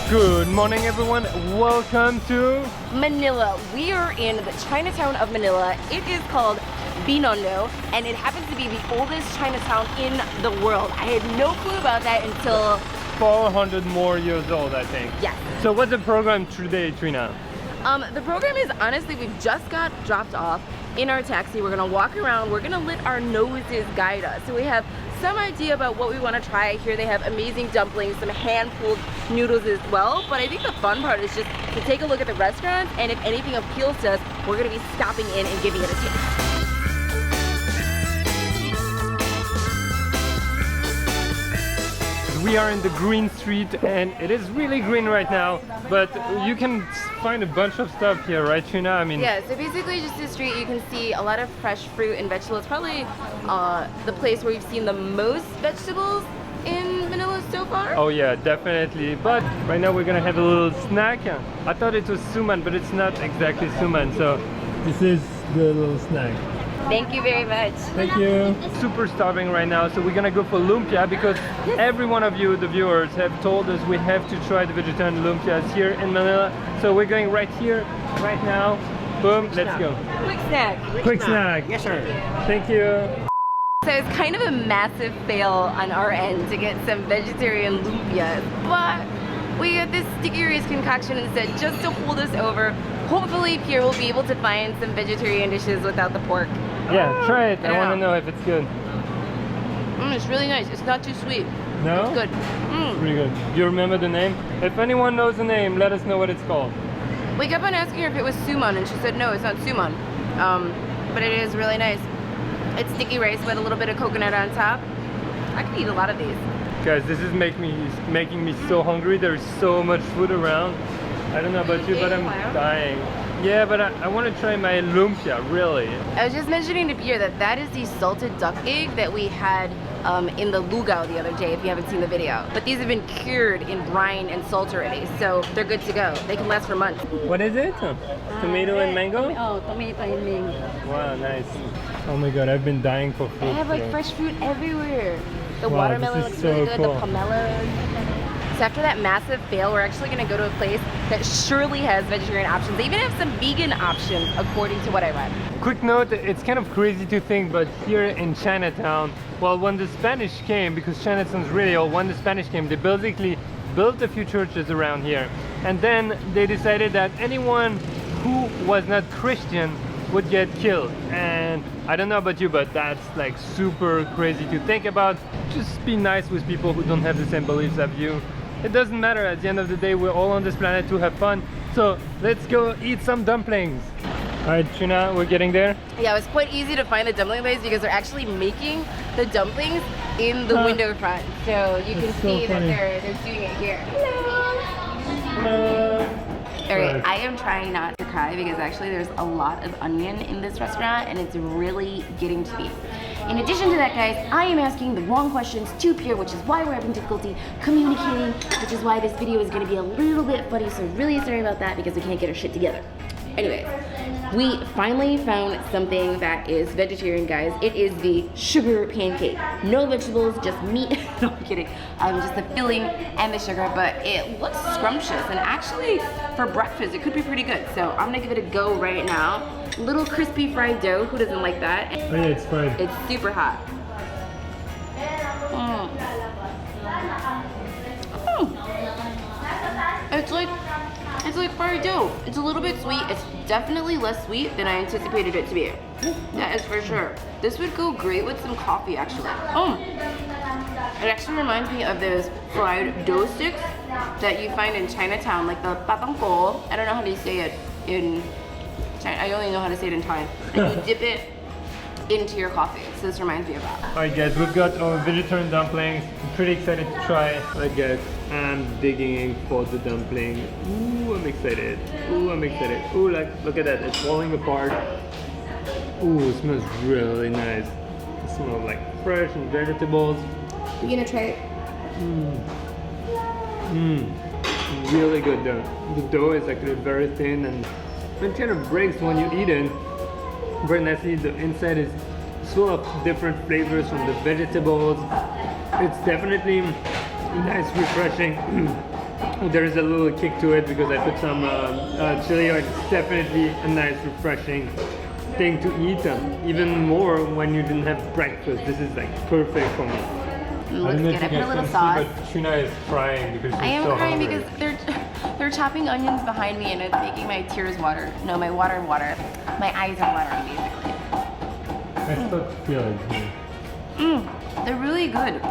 Good morning, everyone. Welcome to Manila. We are in the Chinatown of Manila. It is called Binondo, and it happens to be the oldest Chinatown in the world. I had no clue about that until 400 more years old, I think. Yes. So what's the program today, Trina? The program is, honestly, we've just got dropped off in our taxi. We're gonna walk around. We're gonna let our noses guide us. So we have some idea about what we want to try here. They have amazing dumplings, some hand-pulled noodles as well. But I think the fun part is just to take a look at the restaurants, and if anything appeals to us, we're gonna be stopping in and giving it a taste. We are in the green street and it is really green right now, but you can find a bunch of stuff here, right, Trina? I mean, yeah, so basically just the street, you can see a lot of fresh fruit and vegetables. Probably the place where we've seen the most vegetables in Manila so far. oh yeah, definitely. But right now we're gonna have a little snack. I thought it was suman, but it's not exactly suman, so this is the little snack. Thank you very much. Thank you. Super starving right now, so we're gonna go for lumpia because every one of you, the viewers, have told us we have to try the vegetarian lumpias here in Manila. So we're going right here, right now. Boom, let's go. Quick snack. Quick snack. Yes, sir. Thank you. So it's kind of a massive fail on our end to get some vegetarian lumpias, but we got this sticky rice concoction instead just to hold us over. Hopefully Pierre will be able to find some vegetarian dishes without the pork. Yeah, try it. I Yeah. want to know if it's good. It's really nice. It's not too sweet. No? It's good. Pretty good. Do you remember the name? If anyone knows the name, let us know what it's called. We kept on asking her if it was suman, and she said no, it's not suman. But it is really nice. It's sticky rice with a little bit of coconut on top. I could eat a lot of these. Guys, this is making me so hungry. There's so much food around. I don't know about you, but I'm dying. Yeah, but I want to try my lumpia, really. I was just mentioning to Pierre that that is the salted duck egg that we had in the lugao the other day, if you haven't seen the video. But these have been cured in brine and salt already, so they're good to go. They can last for months. What is it? Tomato and mango? Oh, tomato and mango. Wow, nice. Oh my god, I've been dying for food. They have like today. fresh fruit everywhere. The Wow, watermelon this is looks really so good, cool. the pomelos. So after that massive fail, we're actually gonna go to a place that surely has vegetarian options. They even have some vegan options, according to what I read. Quick note, it's kind of crazy to think, but here in Chinatown, well, when the Spanish came, because Chinatown's really old, when the Spanish came, they basically built a few churches around here. And then they decided that anyone who was not Christian would get killed. And I don't know about you, but that's like super crazy to think about. Just be nice with people who don't have the same beliefs as you. It doesn't matter, at the end of the day, we're all on this planet to have fun. So let's go eat some dumplings. All right, Trina, we're getting there. Yeah, it was quite easy to find the dumpling place because they're actually making the dumplings in the window front. So you can That's so see that funny. they're doing it here. Alright, I am trying not to cry because actually there's a lot of onion in this restaurant and it's really getting to me. In addition to that, guys, I am asking the wrong questions to Pierre, which is why we're having difficulty communicating, which is why this video is going to be a little bit funny, so really sorry about that because we can't get our shit together. Anyways, we finally found something that is vegetarian, guys. It is the sugar pancake. No vegetables, just meat. No, I'm kidding. Just the filling and the sugar, but it looks scrumptious. And actually, for breakfast, it could be pretty good. So I'm gonna give it a go right now. Little crispy fried dough. Who doesn't like that? Oh yeah, it's fried. It's super hot. It's like fried dough. It's a little bit sweet. It's definitely less sweet than I anticipated it to be. That is for sure. This would go great with some coffee, actually. It actually reminds me of those fried dough sticks that you find in Chinatown, like the patangko. I don't know how to say it in China. I only know how to say it in Thai. And you dip it into your coffee. So this reminds me of that. All right, guys, we've got our vegetarian dumplings. I'm pretty excited to try. All right, guys, I'm digging in for the dumpling. Ooh, I'm excited. Ooh, I'm excited. Ooh, look at that, it's falling apart. Ooh, it smells really nice. It smells like fresh and vegetables. You gonna try it? Really good dough. The dough is actually very thin and it kind of breaks when you eat it. Very nicely. The inside is full of different flavors from the vegetables. It's definitely nice, refreshing. there is a little kick to it because I put some chili oil. It's definitely a nice, refreshing thing to eat. Even more when you didn't have breakfast. This is like perfect for me. It looks good. I put a little sauce. But Trina is crying because she's I am so crying hungry. because they're chopping onions behind me and it's making my tears water. No, my water. My eyes are watering basically. I still feel it. They're really good.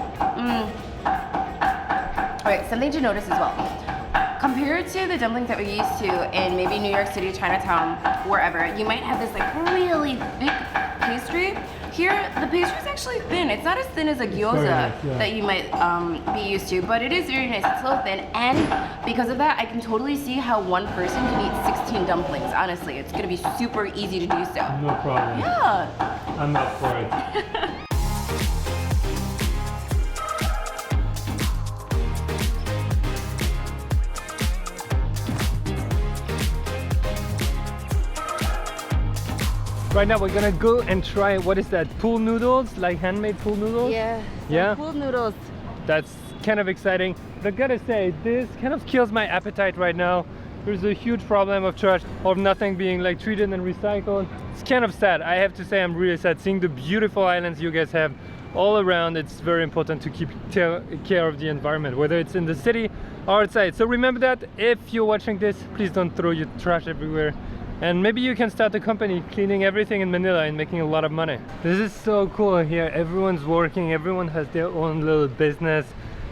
Alright, something to notice as well. Compared to the dumplings that we're used to in maybe New York City, Chinatown, wherever, you might have this like really thick pastry. Here, the pastry is actually thin. It's not as thin as a gyoza that you might be used to, but it is very nice. It's a little thin, and because of that, I can totally see how one person can eat 16 dumplings. Honestly, it's gonna be super easy to do so. No problem. Yeah. I'm up for it. Right now we're gonna go and try, what is that, pool noodles? Like handmade pool noodles? Yeah? Pool noodles. That's kind of exciting. But I gotta say, this kind of kills my appetite right now. There's a huge problem of trash, of nothing being like treated and recycled. It's kind of sad. I have to say I'm really sad. Seeing the beautiful islands you guys have all around, it's very important to keep care of the environment, whether it's in the city or outside. So remember that if you're watching this, please don't throw your trash everywhere. And maybe you can start a company cleaning everything in Manila and making a lot of money. This is so cool here. Everyone's working, everyone has their own little business.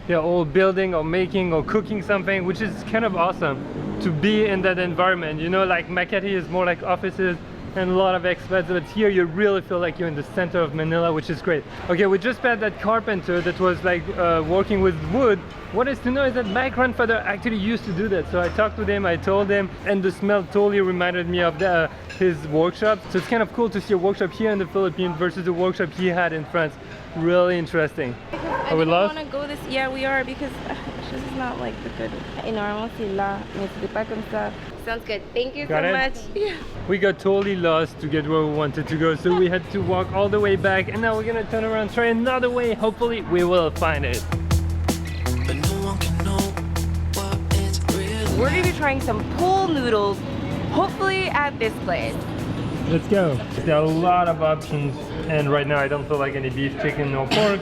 They're all building or making or cooking something, which is kind of awesome to be in that environment. You know, like Makati is more like offices and a lot of expats, but here you really feel like you're in the center of Manila, which is great. Okay, we just met that carpenter that was like working with wood. What is to know is that my grandfather actually used to do that. So I talked to him, I told him, and the smell totally reminded me of his workshop. So it's kind of cool to see a workshop here in the Philippines versus a workshop he had in France. Really interesting. Are we lost? I want to go this. Yeah, we are, because this is not like the good. Sounds good. Thank you Got so it? much. Yeah. We got totally lost to get where we wanted to go, so we had to walk all the way back, and now we're gonna turn around, try another way. Hopefully we will find it. We're gonna be trying some pool noodles, hopefully at this place. Let's go. There are a lot of options, and right now I don't feel like any beef, chicken, or pork.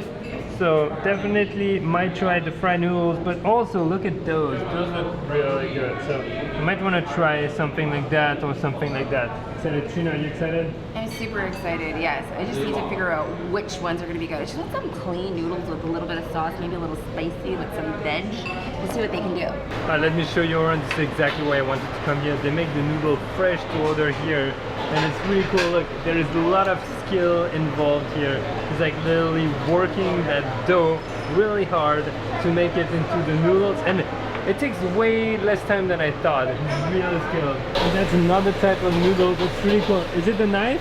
So definitely might try the fried noodles, but also look at those. Those look really good. So I might want to try something like that or something like that. So Trina, are you excited? I'm super excited, yes. I just need to figure out which ones are gonna be good. I just want some clean noodles with a little bit of sauce, maybe a little spicy with some veg. We'll see what they can do. Let me show you around. This is exactly why I wanted to come here. They make the noodle fresh to order here, and it's really cool. Look, there is a lot of skill involved here. It's like literally working that dough really hard to make it into the noodles, and it takes way less time than I thought. It's really skilled. And that's another type of noodle that's really cool. Is it the knife?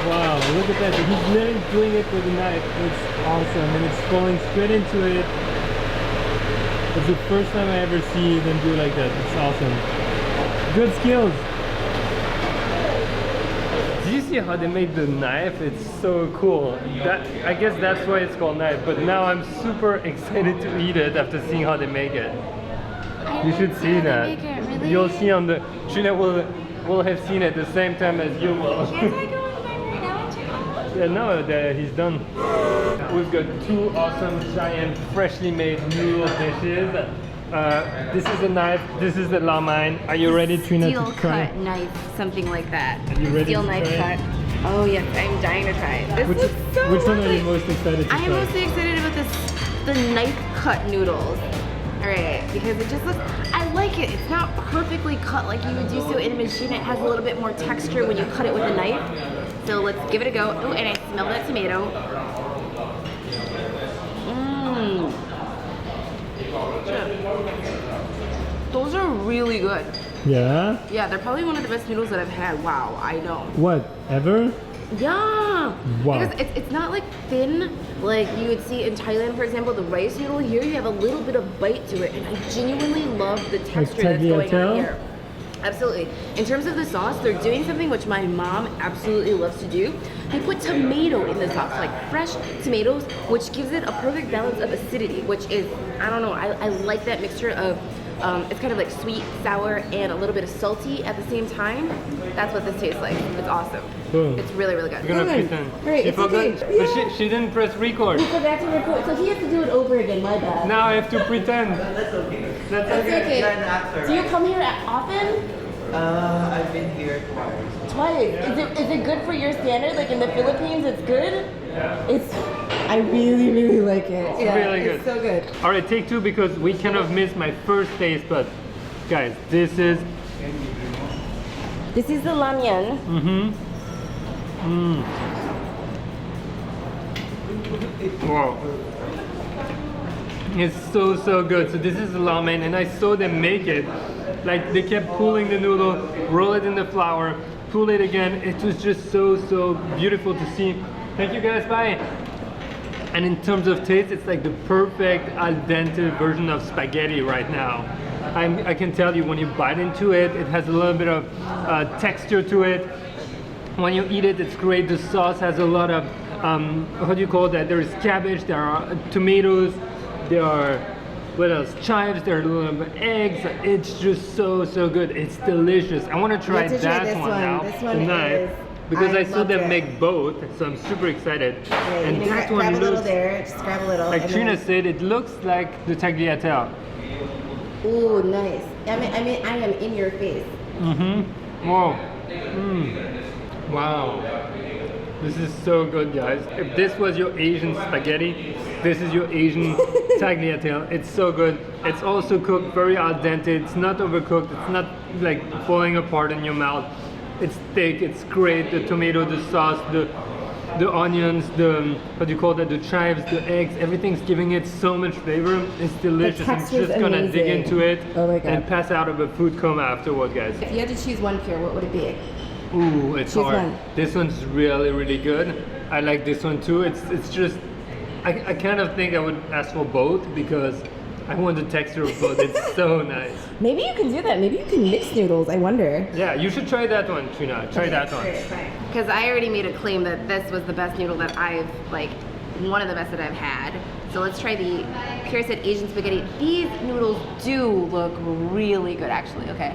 Wow, look at that. He's literally doing it with a knife. It's awesome, and it's falling straight into it. It's the first time I ever see them do like that. It's awesome. Good skills. Do you see how they made the knife? It's so cool. I guess that's why it's called knife, but now I'm super excited to eat it after seeing how they make it. You should see that. Really? You'll see on the... Trina will have seen it the same time as you will. Can't I go in right now and check out? Yeah, no, he's done. We've got two awesome, giant, freshly made noodle dishes. This is a knife, this is the lamine. Are you ready, Trina, Steel to try? cut knife, something like that. Are you ready Steel to knife try it? cut. Oh yes, I'm dying to try it. This looks so Which one are lovely. you most excited to I am try? mostly excited about the knife cut noodles. Alright, because it just looks, I like it. It's not perfectly cut like you would do so in a machine. It has a little bit more texture when you cut it with a knife. So let's give it a go. Oh, and I smell that tomato. Those are really good. Yeah? Yeah, they're probably one of the best noodles that I've had. Wow, I know. What, ever? Yeah. Wow. Because it's not like thin like you would see in Thailand, for example. The rice noodle here, you have a little bit of bite to it, and I genuinely love the texture that's going on here. Absolutely. In terms of the sauce, they're doing something which my mom absolutely loves to do. They put tomato in the sauce, like fresh tomatoes, which gives it a perfect balance of acidity, which is, I don't know, I like that mixture of, it's kind of like sweet, sour, and a little bit of salty at the same time. That's what this tastes like. It's awesome. Boom. It's really, really good. We're gonna pretend. Right, She it's forgot, okay. but she didn't press record. He forgot to record, so he has to do it over again, my bad. Now I have to pretend. That's okay. That's That's okay. okay. You're an actor. Do you come here often? I've been here twice. Twice. Is it good for your standard? Like in the Philippines, it's good? I really, really like it. It's really good. It's so good. All right, take two because we kind of missed my first taste, but guys, this is. This is the ramyun. Wow. It's so good. So this is the ramen, and I saw them make it. Like they kept pulling the noodle, roll it in the flour, pull it again. It was just so beautiful to see. Thank you guys, bye. And in terms of taste, it's like the perfect al dente version of spaghetti right now. I can tell you when you bite into it, it has a little bit of texture to it. When you eat it, it's great. The sauce has a lot of, how do you call that? There is cabbage, there are tomatoes, there are, what else? Chives, there are a little bit of eggs. It's just so good. It's delicious. I want to try that one now tonight. Because I saw them make both, so I'm super excited. And that one grab a little looks, there, just grab a little. like Trina said, it looks like the tagliatelle. Ooh, nice. I mean, I am in your face. Whoa. Wow. This is so good, guys. If this was your Asian spaghetti, this is your Asian tagliatelle. It's so good. It's also cooked very al dente. It's not overcooked. It's not like falling apart in your mouth. It's thick. It's great. The tomato, the sauce, the onions, the, what do you call that? The chives, the eggs. Everything's giving it so much flavor. It's delicious. I'm just gonna dig into it and pass out of a food coma afterward, guys. If you had to choose one, Pierre, what would it be? Ooh, it's Choose hard. one. This one's really good. I like this one too. It's just, I kind of think I would ask for both because I want the texture of both. It's so nice. Maybe you can do that. Maybe you can mix noodles. I wonder. Yeah, you should try that one, Trina. Try that one. Because I already made a claim that this was the best noodle that I've, like, one of the best that I've had. So let's try the Pierre said Asian spaghetti. These noodles do look really good, actually. Okay.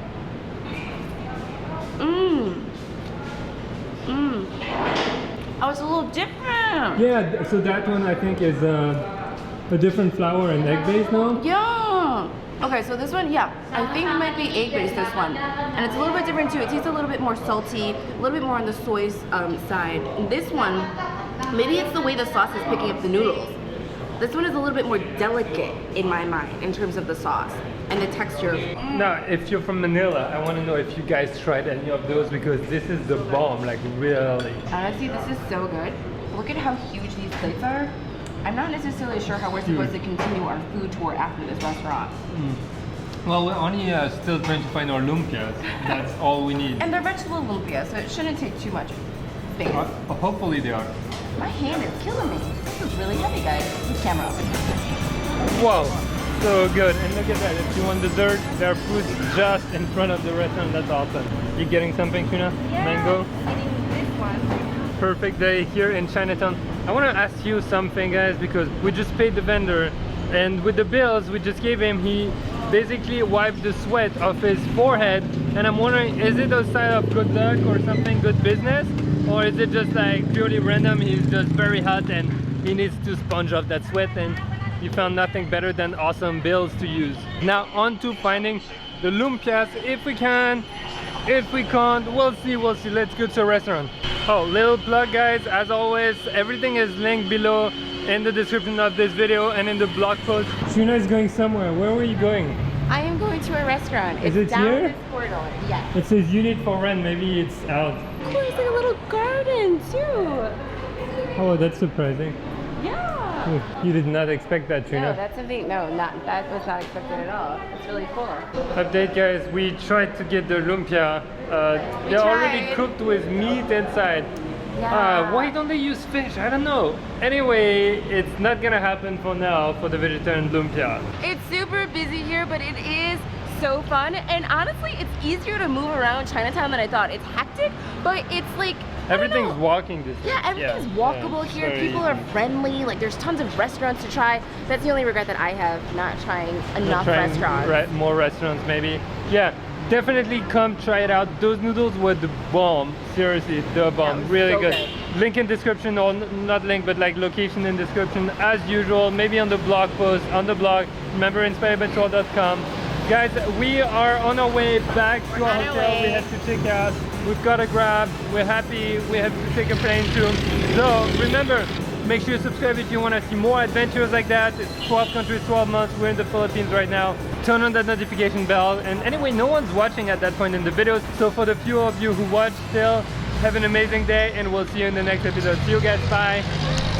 Oh, it's a little different. Yeah, so that one I think is a different flour and egg base now. Yeah. Okay, so this one, yeah, I think it might be egg based, this one. And it's a little bit different too. It tastes a little bit more salty, a little bit more on the soy side. And this one, maybe it's the way the sauce is picking up the noodles. This one is a little bit more delicate in my mind in terms of the sauce and the texture. Now, if you're from Manila, I want to know if you guys tried any of those because this is the bomb, like really. Honestly, this is so good. Look at how huge these plates are. I'm not necessarily sure how we're supposed to continue our food tour after this restaurant. Well, we're only still trying to find our lumpias. That's all we need. And they're vegetable lumpia, so it shouldn't take too much space. Hopefully they are. My hand is killing me. This is really heavy, guys. This camera open. Wow, so good. And look at that. If you want dessert, there are fruits just in front of the restaurant. That's awesome. You getting something, Trina? Yeah, Mango? getting this one. Perfect day here in Chinatown. I want to ask you something, guys, because we just paid the vendor, and with the bills we just gave him, he basically wiped the sweat off his forehead, and I'm wondering, is it a sign of good luck or something, good business, or is it just like purely random? He's just very hot and he needs to sponge off that sweat, and you found nothing better than awesome bills to use. Now on to finding the lumpias, if we can. If we can't, we'll see. Let's go to a restaurant. Oh, little plug, guys, as always, everything is linked below in the description of this video and in the blog post. Trina is going somewhere. Where were you going? I am going to a restaurant. Is it's it down here? this corridor. Yeah. It says unit for rent. Maybe it's out. Oh, there's like a little garden too. Oh, that's surprising. Yeah. Ooh, you did not expect that, Trina. No, that's something. No, that was not expected at all. It's really cool. Update, guys. We tried to get the lumpia. They're already tried. cooked with meat inside. Yeah. Why don't they use fish? I don't know. Anyway, it's not gonna happen for now for the vegetarian lumpia. It's super busy here, but it is so fun. And honestly, it's easier to move around Chinatown than I thought. It's hectic, but it's like Everything's walking distance. Yeah, everything's walkable it's here. very People are easy. friendly. Like there's tons of restaurants to try. That's the only regret that I have, not trying enough Trying restaurants. more restaurants maybe. Yeah, definitely come try it out. Those noodles were the bomb. Seriously, the bomb. was Really so good. good. Link in description, or not link, but like location in description as usual. Maybe on the blog post, on the blog. Remember inspiredbytour.com. Guys, we are on our way back to our on our hotel. We way. have to check out. We've got a Grab. We're happy. We have to take a plane too. So remember, make sure you subscribe if you want to see more adventures like that. It's 12 countries, 12 months. We're in the Philippines right now. Turn on that notification bell. And anyway, no one's watching at that point in the videos. So for the few of you who watch still, have an amazing day and we'll see you in the next episode. See you guys. Bye.